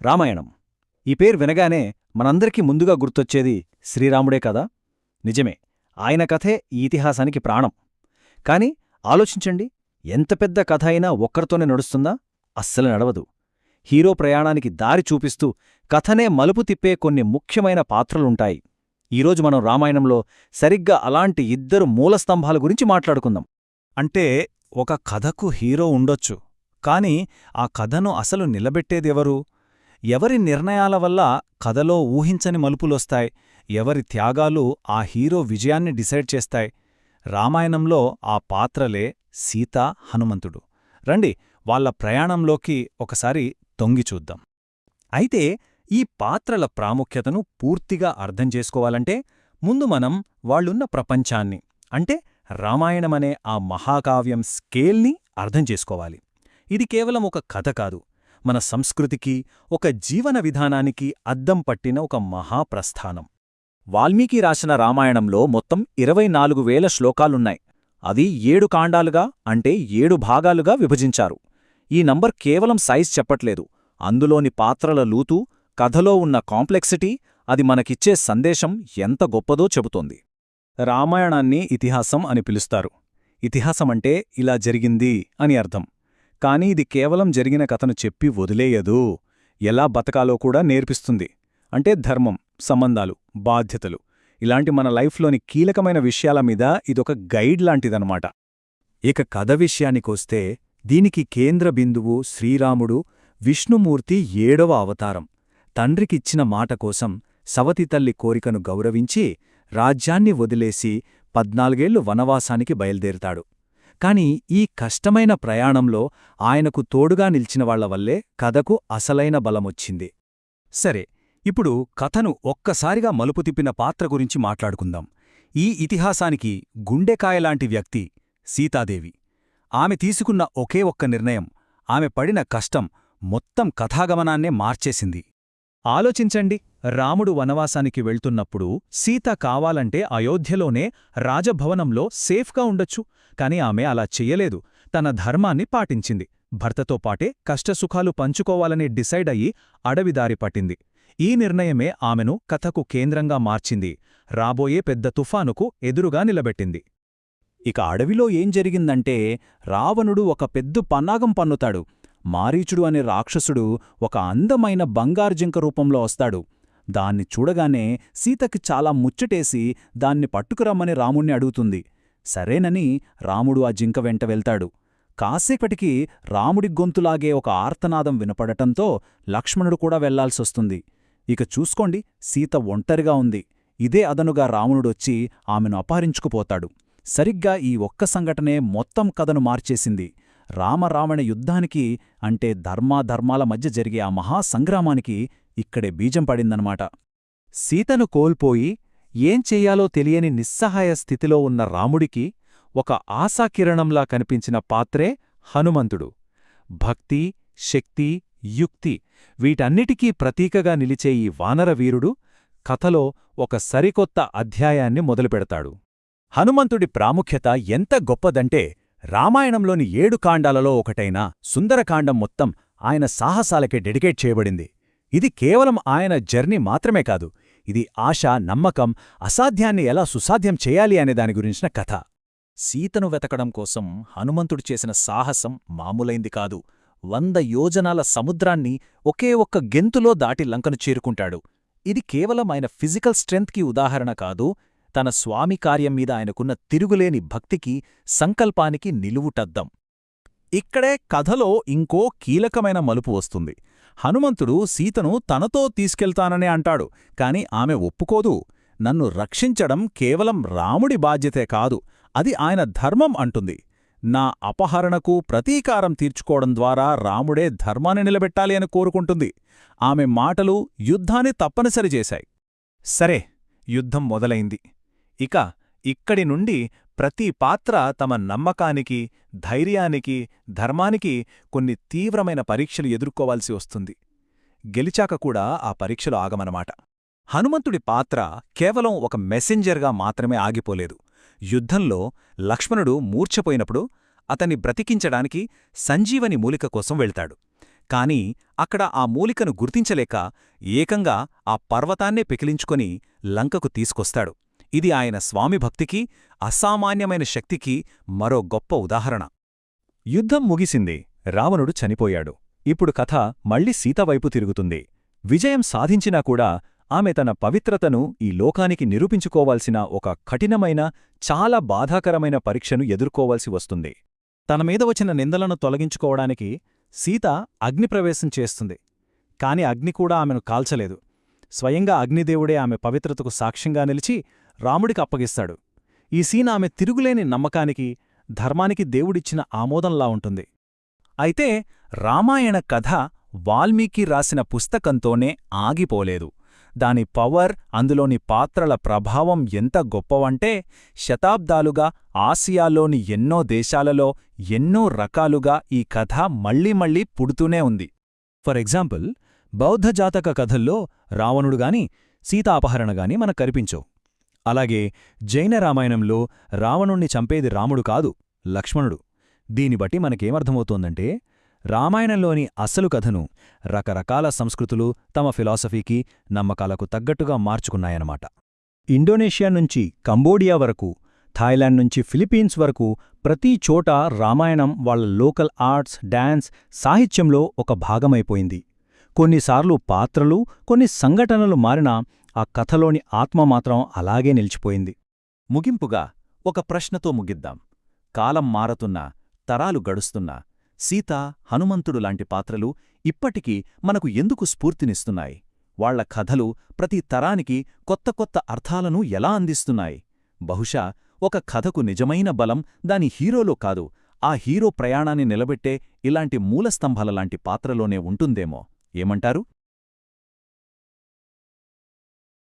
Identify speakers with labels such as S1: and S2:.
S1: రామాయణం ఈ పేరు వినగానే మనందరికీ ముందుగా గుర్తొచ్చేది శ్రీరాముడే కదా. నిజమే, ఆయన కథే ఈ ఇతిహాసానికి ప్రాణం. కాని ఆలోచించండి, ఎంత పెద్ద కథ అయినా ఒక్కరితోనే నడుస్తుందా? అస్సలు నడవదు. హీరో ప్రయాణానికి దారి చూపిస్తూ కథనే మలుపు తిప్పే కొన్ని ముఖ్యమైన పాత్రలుంటాయి. ఈరోజు మనం రామాయణంలో సరిగ్గా అలాంటి ఇద్దరు మూలస్తంభాల గురించి మాట్లాడుకుందాం.
S2: అంటే ఒక కథకు హీరో ఉండొచ్చు, కాని ఆ కథను అసలు నిలబెట్టేదెవరు? ఎవరి నిర్ణయాల వల్ల కథలో ఊహించని మలుపులొస్తాయి? ఎవరి త్యాగాలు ఆ హీరో విజయాన్ని డిసైడ్ చేస్తాయి? రామాయణంలో ఆ పాత్రలే సీత, హనుమంతుడు. రండి, వాళ్ల ప్రయాణంలోకి ఒకసారి తొంగిచూద్దాం.
S1: అయితే ఈ పాత్రల ప్రాముఖ్యతను పూర్తిగా అర్థం చేసుకోవాలంటే ముందు మనం వాళ్ళున్న ప్రపంచాన్ని, అంటే రామాయణమనే ఆ మహాకావ్యం స్కేల్ని అర్థం చేసుకోవాలి. ఇది కేవలం ఒక కథ కాదు, మన సంస్కృతికి, ఒక జీవన విధానానికి అద్దం పట్టిన ఒక మహాప్రస్థానం. వాల్మీకి రాసిన రామాయణంలో మొత్తం 24,000 శ్లోకాలున్నాయి. అవి 7 కాండాలుగా, అంటే 7 భాగాలుగా విభజించారు. ఈ నంబర్ కేవలం సైజ్ చెప్పట్లేదు, అందులోని పాత్రల లూతూ, కథలో ఉన్న కాంప్లెక్సిటీ, అది మనకిచ్చే సందేశం ఎంత గొప్పదో చెబుతోంది. రామాయణాన్ని ఇతిహాసం అని పిలుస్తారు. ఇతిహాసమంటే ఇలా జరిగింది అని అర్థం. కాని ఇది కేవలం జరిగిన కథను చెప్పి వదిలేయదు, ఎలా బతకాలో కూడా నేర్పిస్తుంది. అంటే ధర్మం, సంబంధాలు, బాధ్యతలు, ఇలాంటి మన లైఫ్లోని కీలకమైన విషయాల మీద ఇదొక గైడ్ లాంటిదన్నమాట. ఇక కథ విషయానికొస్తే దీనికి కేంద్ర బిందువు శ్రీరాముడు, విష్ణుమూర్తి 7వ అవతారం. తండ్రికిచ్చిన మాట కోసం సవతి తల్లి కోరికను గౌరవించి రాజ్యాన్ని వదిలేసి 14 ఏళ్లు వనవాసానికి బయల్దేరుతాడు. కాని ఈ కష్టమైన ప్రయాణంలో ఆయనకు తోడుగా నిల్చినవాళ్ల వల్లే కథకు అసలైన బలమొచ్చింది.
S2: సరే, ఇప్పుడు కథను ఒక్కసారిగా మలుపు తిప్పిన పాత్ర గురించి మాట్లాడుకుందాం. ఈ ఇతిహాసానికి గుండెకాయలాంటి వ్యక్తి సీతాదేవి. ఆమె తీసుకున్న ఒకే ఒక్క నిర్ణయం, ఆమె పడిన కష్టం మొత్తం కథాగమనాన్నే మార్చేసింది. ఆలోచించండి, రాముడు వనవాసానికి వెళ్తున్నప్పుడు సీత కావాలంటే అయోధ్యలోనే రాజభవనంలో సేఫ్గా ఉండొచ్చు. కాని ఆమె అలా చెయ్యలేదు. తన ధర్మాన్ని పాటించింది. భర్తతో పాటే కష్టసుఖాలు పంచుకోవాలని డిసైడ్ అయ్యి అడవిదారి పట్టింది. ఈ నిర్ణయమే ఆమెను కథకు కేంద్రంగా మార్చింది. రాబోయే పెద్ద తుఫానుకు ఎదురుగా నిలబెట్టింది.
S1: ఇక అడవిలో ఏం జరిగిందంటే, రావణుడు ఒక పెద్ద పన్నాగం పన్నుతాడు. మారీచుడు అనే రాక్షసుడు ఒక అందమైన బంగారుజింక రూపంలో వస్తాడు. దాన్ని చూడగానే సీతకి చాలా ముచ్చటేసి దాన్ని పట్టుకురమ్మని రాముణ్ణి అడుగుతుంది. సరేనని రాముడు ఆ జింక వెంట వెళ్తాడు. కాసేపటికి రాముడి గొంతులాగే ఒక ఆర్తనాదం వినపడటంతో లక్ష్మణుడు కూడా వెళ్లాల్సొస్తుంది. ఇక చూసుకోండి, సీత ఒంటరిగా ఉంది. ఇదే అదనుగా రావణుడొచ్చి ఆమెను అపహరించుకుపోతాడు. సరిగ్గా ఈ ఒక్క సంఘటనే మొత్తం కథను మార్చేసింది. రామరావణ యుద్ధానికి, అంటే ధర్మాధర్మాల మధ్య జరిగే ఆ మహాసంగ్రామానికి ఇక్కడే బీజం పడిందన్నమాట. సీతను కోల్పోయి ఏం చెయ్యాలో తెలియని నిస్సహాయ స్థితిలో ఉన్న రాముడికి ఒక ఆశాకిరణంలా కనిపించిన పాత్రే హనుమంతుడు. భక్తి, శక్తి, యుక్తి, వీటన్నిటికీ ప్రతీకగా నిలిచే ఈ వానరవీరుడు కథలో ఒక సరికొత్త అధ్యాయాన్ని మొదలుపెడతాడు. హనుమంతుడి ప్రాముఖ్యత ఎంత గొప్పదంటే, రామాయణంలోని 7 కాండాలలో ఒకటైన సుందరకాండం మొత్తం ఆయన సాహసాలకే డెడికేట్ చేయబడింది. ఇది కేవలం ఆయన జర్నీ మాత్రమే కాదు, ఇది ఆశ, నమ్మకం, అసాధ్యాన్ని ఎలా సుసాధ్యం చేయాలి అనే దాని గురించిన కథ. సీతను వెతకడం కోసం హనుమంతుడు చేసిన సాహసం మామూలైంది కాదు. 100 యోజనాల సముద్రాన్ని ఒకే ఒక్క గెంతులో దాటి లంకను చేరుకుంటాడు. ఇది కేవలం ఆయన ఫిజికల్ స్ట్రెంగ్త్కి ఉదాహరణ కాదు, తన స్వామి కార్యం మీద ఆయనకున్న తిరుగులేని భక్తికి, సంకల్పానికి నిలువుటద్దం. ఇక్కడే కథలో ఇంకో కీలకమైన మలుపు వస్తుంది. హనుమంతుడు సీతను తనతో తీసుకెళ్తాననే అంటాడు, కాని ఆమె ఒప్పుకోదు. నన్ను రక్షించడం కేవలం రాముడి బాధ్యతే కాదు, అది ఆయన ధర్మం అంటుంది. నా అపహరణకు ప్రతీకారం తీర్చుకోవడం ద్వారా రాముడే ధర్మాన్ని నిలబెట్టాలి అని కోరుకుంటుంది. ఆమె మాటలు యుద్ధాన్ని తప్పనిసరి చేశాయి. సరే, యుద్ధం మొదలైంది. ఇక ఇక్కడి నుండి ప్రతి పాత్ర తమ నమ్మకానికి, ధైర్యానికి, ధర్మానికి కొన్ని తీవ్రమైన పరీక్షలు ఎదుర్కోవాల్సి వస్తుంది. గెలిచాక కూడా ఆ పరీక్షలు ఆగమనమాట. హనుమంతుడి పాత్ర కేవలం ఒక మెసెంజర్గా మాత్రమే ఆగిపోలేదు. యుద్ధంలో లక్ష్మణుడు మూర్ఛపోయినప్పుడు అతన్ని బ్రతికించడానికి సంజీవని మూలిక కోసం వెళ్తాడు. కాని
S2: అక్కడ ఆ మూలికను గుర్తించలేక ఏకంగా ఆ పర్వతాన్నే పెకిలించుకొని లంకకు తీసుకొస్తాడు. ఇది ఆయన స్వామి భక్తికి, అసామాన్యమైన శక్తికి మరో గొప్ప ఉదాహరణ. యుద్ధం ముగిసింది. రావణుడు చనిపోయాడు. ఇప్పుడు కథ మళ్ళీ సీతవైపు తిరుగుతుంది. విజయం సాధించినా కూడా ఆమె తన పవిత్రతను ఈ లోకానికి నిరూపించుకోవాల్సిన ఒక కఠినమైన, చాలా బాధాకరమైన పరీక్షను ఎదుర్కోవాల్సి వస్తుంది.
S1: తనమీద వచ్చిన నిందలను తొలగించుకోవడానికి సీత అగ్నిప్రవేశం చేస్తుంది. కాని అగ్ని కూడా ఆమెను కాల్చలేదు. స్వయంగా అగ్నిదేవుడే ఆమె పవిత్రతకు సాక్ష్యంగా నిలిచి రాముడికి అప్పగిస్తాడు. ఈ సీన ఆమె తిరుగులేని నమ్మకానికి, ధర్మానికి దేవుడిచ్చిన ఆమోదంలా ఉంటుంది.
S2: అయితే రామాయణ కథ వాల్మీకి రాసిన పుస్తకంతోనే ఆగిపోలేదు. దాని పవర్, అందులోని పాత్రల ప్రభావం ఎంత గొప్పవంటే శతాబ్దాలుగా ఆసియాలోని ఎన్నో దేశాలలో ఎన్నో రకాలుగా ఈ కథ మళ్ళీ పుడుతూనే ఉంది.
S1: ఫర్ ఎగ్జాంపుల్, బౌద్ధ జాతక కథల్లో రావణుడుగాని, సీతాపహరణగాని మనకు కనిపించవు. అలాగే జైన రామాయణంలో రావణుణ్ణి చంపేది రాముడు కాదు, లక్ష్మణుడు. దీని బట్టి మనకేమర్థమవుతోందంటే రామాయణంలోని అసలు కథను రకరకాల సంస్కృతులు తమ ఫిలాసఫీకి, నమ్మకాలకు తగ్గట్టుగా మార్చుకున్నాయన్నమాట. ఇండోనేషియా నుంచి కంబోడియా వరకు, థాయిలాండ్ నుంచి ఫిలిప్పీన్స్ వరకు ప్రతి చోట రామాయణం వాళ్ళ లోకల్ ఆర్ట్స్, డాన్స్, సాహిత్యంలో ఒక భాగమైపోయింది. కొన్నిసార్లు పాత్రలు, కొన్ని సంఘటనలు మారినా ఆ కథలోని ఆత్మ మాత్రం అలాగే నిలిచిపోయింది.
S2: ముగింపుగా ఒక ప్రశ్నతో ముగిద్దాం. కాలం మారుతున్నా, తరాలు గడుస్తున్నా, సీత, హనుమంతుడు లాంటి పాత్రలు ఇప్పటికీ మనకు ఎందుకు స్ఫూర్తినిస్తున్నాయి? వాళ్ల కథలు ప్రతి తరానికి కొత్త కొత్త అర్థాలను ఎలా అందిస్తున్నాయి? బహుశా ఒక కథకు నిజమైన బలం దాని హీరోలో కాదు, ఆ హీరో ప్రయాణాన్ని నిలబెట్టే ఇలాంటి మూలస్తంభాలలాంటి పాత్రలోనే ఉంటుందేమో. ఏమంటారు?